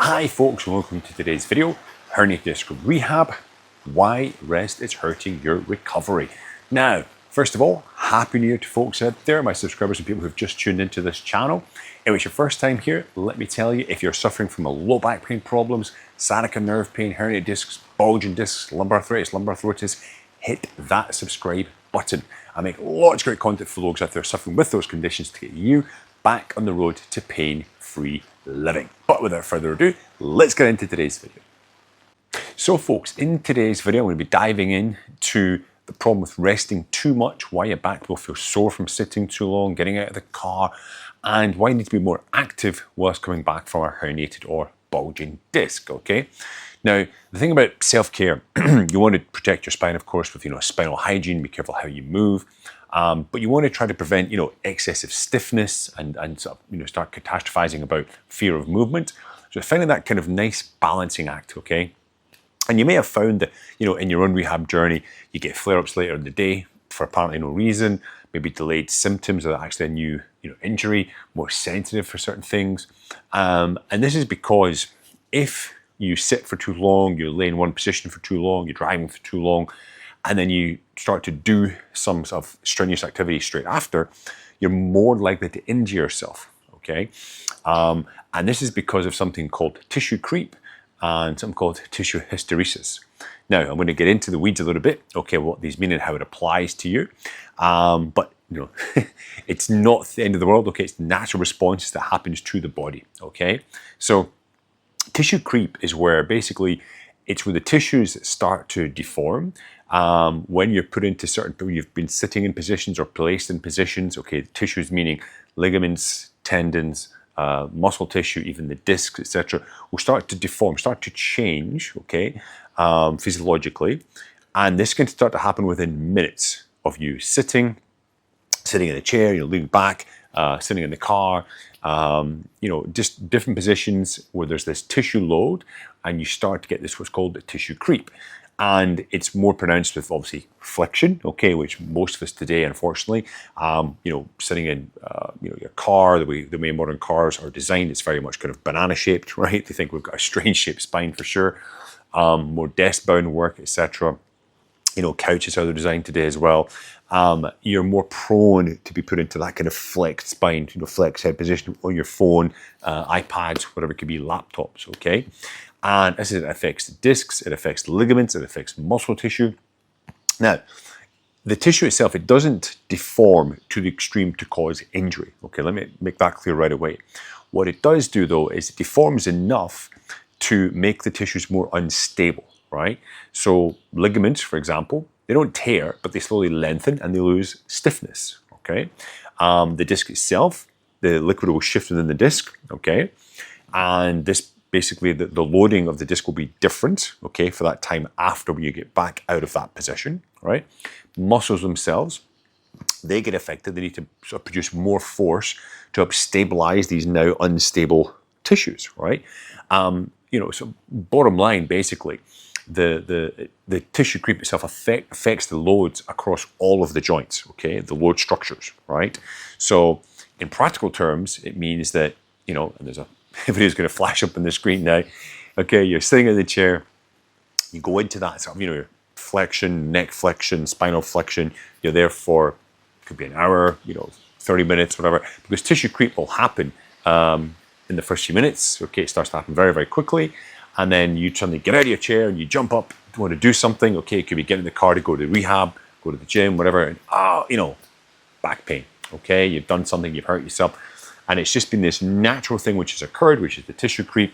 Hi folks, welcome to today's video, herniated disc rehab, why rest is hurting your recovery. Now, first of all, Happy New Year to folks out there, my subscribers and people who've just tuned into this channel. If it's your first time here, let me tell you, if you're suffering from low back pain problems, sciatica nerve pain, herniated discs, bulging discs, lumbar arthritis, hit that subscribe button. I make lots of great content for those out there suffering with those conditions to get you back on the road to pain-free living. But without further ado, let's get into today's video. So folks, in today's video, I'm going to be diving into the problem with resting too much, why your back will feel sore from sitting too long, getting out of the car, and why you need to be more active whilst coming back from a herniated or bulging disc, okay? Now, the thing about self-care, you want to protect your spine, of course, with spinal hygiene, be careful how you move, but you want to try to prevent excessive stiffness and sort of, start catastrophizing about fear of movement. So finding that kind of nice balancing act, okay? And you may have found that in your own rehab journey, you get flare-ups later in the day for apparently no reason, maybe delayed symptoms or actually a new injury, more sensitive for certain things, and this is because if you sit for too long, you lay in one position for too long, you're driving for too long, and then you start to do some sort of strenuous activity straight after, you're more likely to injure yourself, okay? And this is because of something called tissue creep and something called tissue hysteresis. Now, I'm going to get into the weeds a little bit, okay, what these mean and how it applies to you, but it's not the end of the world, okay? It's natural responses that happens to the body, okay? So tissue creep is where basically it's where the tissues start to deform when you're put into when you've been sitting in positions or placed in positions, okay, tissues meaning ligaments, tendons, muscle tissue, even the discs, etc., will start to deform, start to change, okay, physiologically, and this can start to happen within minutes of you sitting in a chair, leaning back, sitting in the car, just different positions where there's this tissue load, and you start to get this what's called the tissue creep. And it's more pronounced with obviously flexion, okay, which most of us today, unfortunately, sitting in your car, the way modern cars are designed, it's very much kind of banana shaped, right? They think we've got a strange shaped spine for sure. More desk bound work, etc. Couches are designed today as well. You're more prone to be put into that kind of flexed spine, flexed head position on your phone, iPads, whatever it could be, laptops, okay? And as I said, it affects the discs, it affects the ligaments, it affects muscle tissue. Now, the tissue itself, it doesn't deform to the extreme to cause injury, okay? Let me make that clear right away. What it does do, though, is it deforms enough to make the tissues more unstable, right? So ligaments, for example, they don't tear, but they slowly lengthen and they lose stiffness, okay? The disc itself, the liquid will shift within the disc, okay? And this basically, the loading of the disc will be different, okay, for that time after when you get back out of that position, right? Muscles themselves, they get affected. They need to sort of produce more force to help stabilize these now unstable tissues, right? So bottom line, basically, the tissue creep itself affects the loads across all of the joints, okay, the load structures, right? So in practical terms, it means that, and there's a video is going to flash up on the screen now, okay, you're sitting in the chair, you go into that sort of, flexion, neck flexion, spinal flexion, you're there for, could be an hour, 30 minutes, whatever, because tissue creep will happen in the first few minutes, okay, it starts to happen very, very quickly, and then you suddenly get out of your chair and you jump up, you want to do something, okay, it could be getting in the car to go to rehab, go to the gym, whatever, and back pain, okay, you've done something, you've hurt yourself, and it's just been this natural thing which has occurred, which is the tissue creep,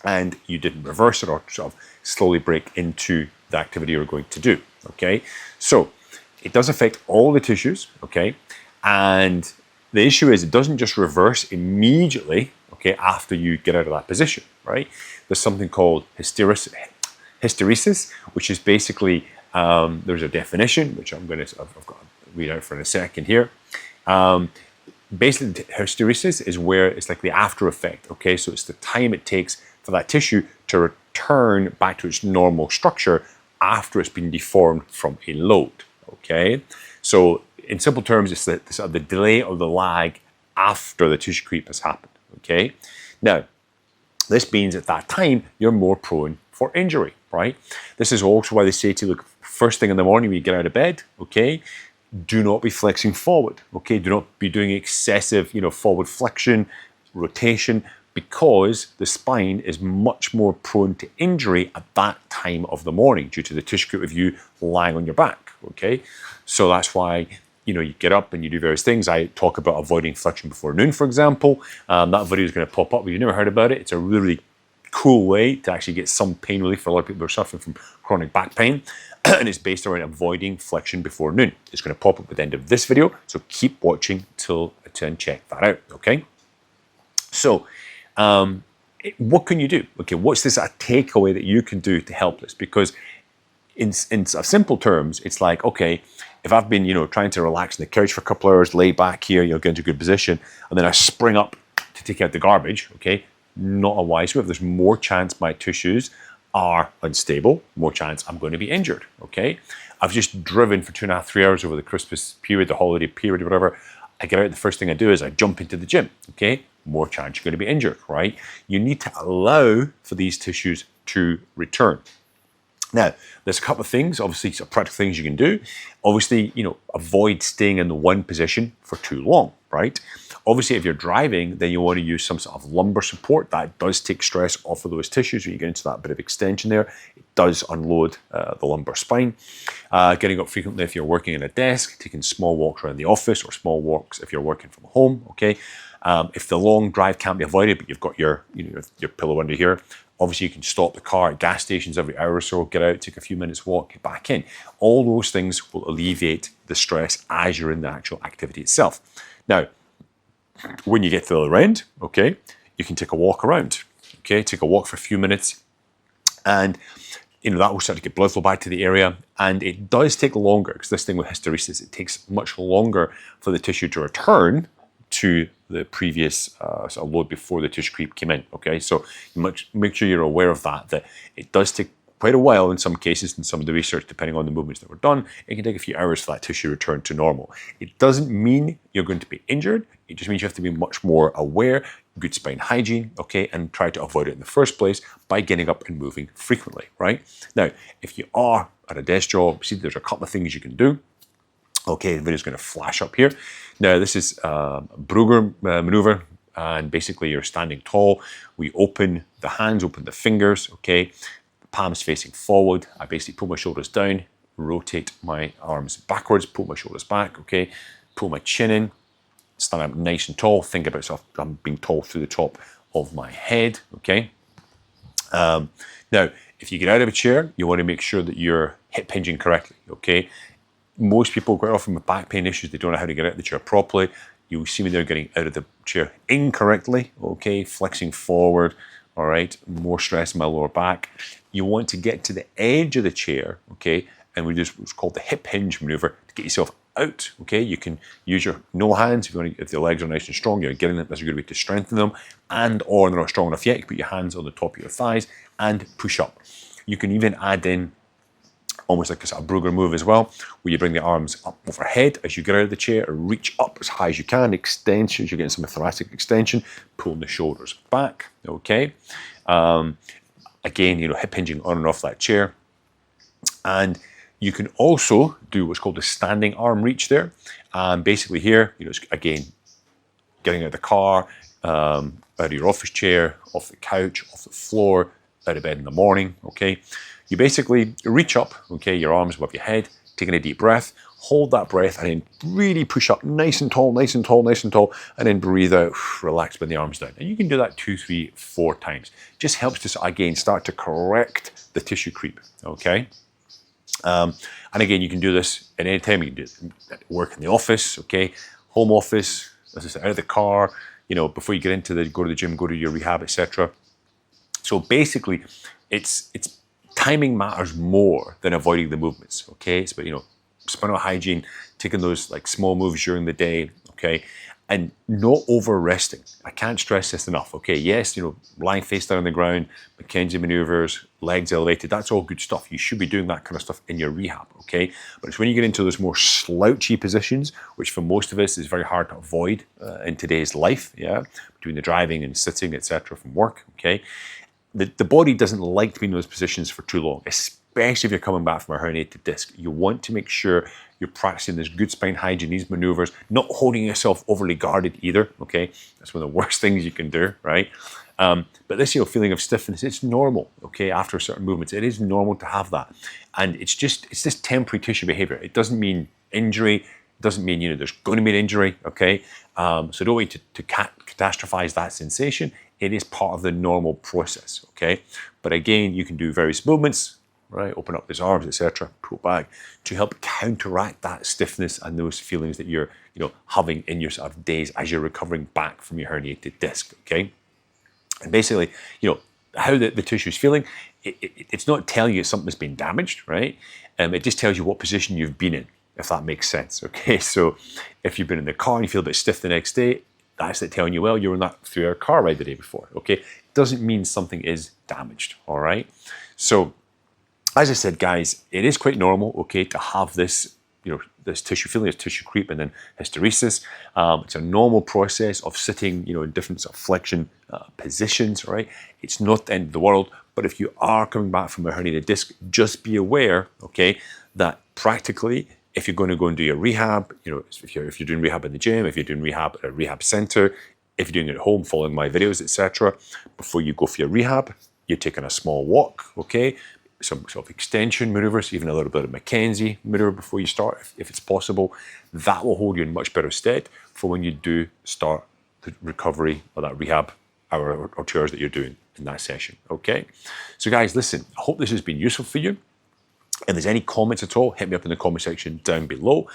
and you didn't reverse it or sort of slowly break into the activity you're going to do, okay? So it does affect all the tissues, okay? And the issue is it doesn't just reverse immediately, okay, after you get out of that position, right? There's something called hysteresis, which is basically, there's a definition, which I've got to read out for in a second here. Basically, hysteresis is where it's like the after effect, okay? So it's the time it takes for that tissue to return back to its normal structure after it's been deformed from a load, okay? So in simple terms, it's the delay or the lag after the tissue creep has happened, okay? Now, This means at that time, you're more prone for injury, right? This is also why they say to you, look, first thing in the morning when you get out of bed, okay, do not be flexing forward, okay? Do not be doing excessive, forward flexion, rotation, because the spine is much more prone to injury at that time of the morning due to the tissue group of you lying on your back, okay? So that's why, you get up and you do various things. I talk about avoiding flexion before noon, for example. That video is going to pop up. If you've never heard about it, it's a really cool way to actually get some pain relief for a lot of people who are suffering from chronic back pain. And it's based around avoiding flexion before noon. It's going to pop up at the end of this video, so keep watching to check that out, okay? So, what can you do? Okay, what's this a takeaway that you can do to help this? Because in simple terms, it's like, okay, if I've been, trying to relax on the couch for a couple of hours, lay back here, get into a good position, and then I spring up to take out the garbage, okay, not a wise move. There's more chance my tissues are unstable, more chance I'm going to be injured, okay? I've just driven for 2.5, 3 hours over the Christmas period, the holiday period, whatever. I get out, the first thing I do is I jump into the gym, okay? More chance you're going to be injured, right? You need to allow for these tissues to return. Now, there's a couple of things, obviously, some practical things you can do. Obviously, avoid staying in the one position for too long, right? Obviously, if you're driving, then you want to use some sort of lumbar support. That does take stress off of those tissues. When you get into that bit of extension there, it does unload the lumbar spine. Getting up frequently if you're working at a desk, taking small walks around the office, or small walks if you're working from home, okay? If the long drive can't be avoided, but you've got your pillow under here, obviously you can stop the car at gas stations every hour or so, get out, take a few minutes walk, get back in. All those things will alleviate the stress as you're in the actual activity itself. Now, when you get to the other end, okay, you can take a walk around, okay? Take a walk for a few minutes, and that will start to get blood flow back to the area. And it does take longer, because this thing with hysteresis, it takes much longer for the tissue to return to the previous sort of load before the tissue creep came in, okay? So make sure you're aware of that it does take quite a while in some cases, in some of the research, depending on the movements that were done. It can take a few hours for that tissue return to normal. It doesn't mean you're going to be injured. It just means you have to be much more aware, good spine hygiene, okay, and try to avoid it in the first place by getting up and moving frequently, right? Now, if you are at a desk job, see there's a couple of things you can do. Okay, the video is going to flash up here. Now, this is Brugger maneuver, and basically you're standing tall. We open the hands, open the fingers, okay? The palms facing forward. I basically pull my shoulders down, rotate my arms backwards, pull my shoulders back, okay? Pull my chin in, stand up nice and tall. Think about yourself, I'm being tall through the top of my head, okay? Now, if you get out of a chair, you want to make sure that you're hip hinging correctly, okay? Most people, quite often with back pain issues, they don't know how to get out of the chair properly. You'll see me there getting out of the chair incorrectly, okay? Flexing forward, all right? More stress in my lower back. You want to get to the edge of the chair, okay? And we do what's called the hip hinge maneuver to get yourself out, okay? You can use your no hands if the legs are nice and strong. You're getting them, that's a good way to strengthen them. And or they're not strong enough yet, you can put your hands on the top of your thighs and push up. You can even add in almost like a sort of Brugger move as well, where you bring the arms up overhead as you get out of the chair, reach up as high as you can, extensions, you're getting some thoracic extension, pulling the shoulders back, okay? Again, hip hinging on and off that chair. And you can also do what's called a standing arm reach there. Basically here, again, getting out of the car, out of your office chair, off the couch, off the floor, out of bed in the morning, okay? You basically reach up, okay, your arms above your head, taking a deep breath, hold that breath, and then really push up nice and tall, nice and tall, nice and tall, and then breathe out, relax, bring the arms down. And you can do that 2, 3, 4 times. Just helps to, again, start to correct the tissue creep, okay? And again, you can do this at any time. You can do it at work in the office, okay? Home office, as I said, out of the car, before you get go to the gym, go to your rehab, etc. So basically, it's timing matters more than avoiding the movements, okay? It's about, spinal hygiene, taking those like small moves during the day, okay? And not over resting. I can't stress this enough. Okay, yes, lying face down on the ground, McKenzie maneuvers, legs elevated, that's all good stuff. You should be doing that kind of stuff in your rehab, okay? But it's when you get into those more slouchy positions, which for most of us is very hard to avoid in today's life, yeah, between the driving and sitting, etc., from work, okay? The body doesn't like to be in those positions for too long, especially if you're coming back from a herniated disc. You want to make sure you're practicing this good spine hygiene, these maneuvers, not holding yourself overly guarded either, okay? That's one of the worst things you can do, right? But this, feeling of stiffness, it's normal, okay? After certain movements, it is normal to have that. And it's this temporary tissue behavior. It doesn't mean injury. It doesn't mean, there's going to be an injury, okay? So don't wait to catastrophize that sensation. It is part of the normal process, okay? But again, you can do various movements, right? Open up those arms, etc., pull back to help counteract that stiffness and those feelings that you're, having in your sort of days as you're recovering back from your herniated disc, okay? And basically, how the tissue is feeling, it's not telling you something's been damaged, right? It just tells you what position you've been in, if that makes sense, okay? So if you've been in the car and you feel a bit stiff the next day, that's it telling you, well, you were in that 3-hour car ride the day before, okay? It doesn't mean something is damaged, all right? So, as I said, guys, it is quite normal, okay, to have this, this tissue feeling, this tissue creep, and then hysteresis. It's a normal process of sitting, in different sort of flexion positions, right? It's not the end of the world, but if you are coming back from a herniated disc, just be aware, okay, that practically, if you're going to go and do your rehab, if you're doing rehab in the gym, if you're doing rehab at a rehab center, if you're doing it at home, following my videos, etc., before you go for your rehab, you're taking a small walk, okay? Some sort of extension maneuvers, even a little bit of McKenzie maneuver before you start, if it's possible. That will hold you in much better stead for when you do start the recovery or that rehab hour or 2 hours that you're doing in that session, okay? So guys, listen, I hope this has been useful for you. If there's any comments at all, hit me up in the comment section down below.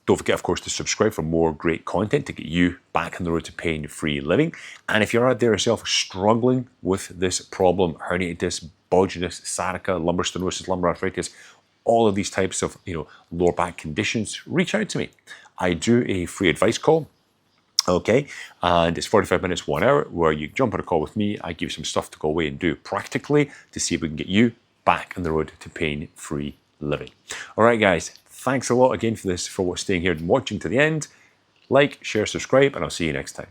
Don't forget, of course, to subscribe for more great content to get you back on the road to pain-free living. And if you're out there yourself struggling with this problem, herniated disc, bulginess, sciatica, lumbar stenosis, lumbar arthritis, all of these types of lower back conditions, reach out to me. I do a free advice call, okay, and it's 45 minutes, 1 hour, where you jump on a call with me. I give you some stuff to go away and do practically to see if we can get you back on the road to pain-free living. All right, guys, thanks a lot again for staying here and watching to the end. Like, share, subscribe, and I'll see you next time.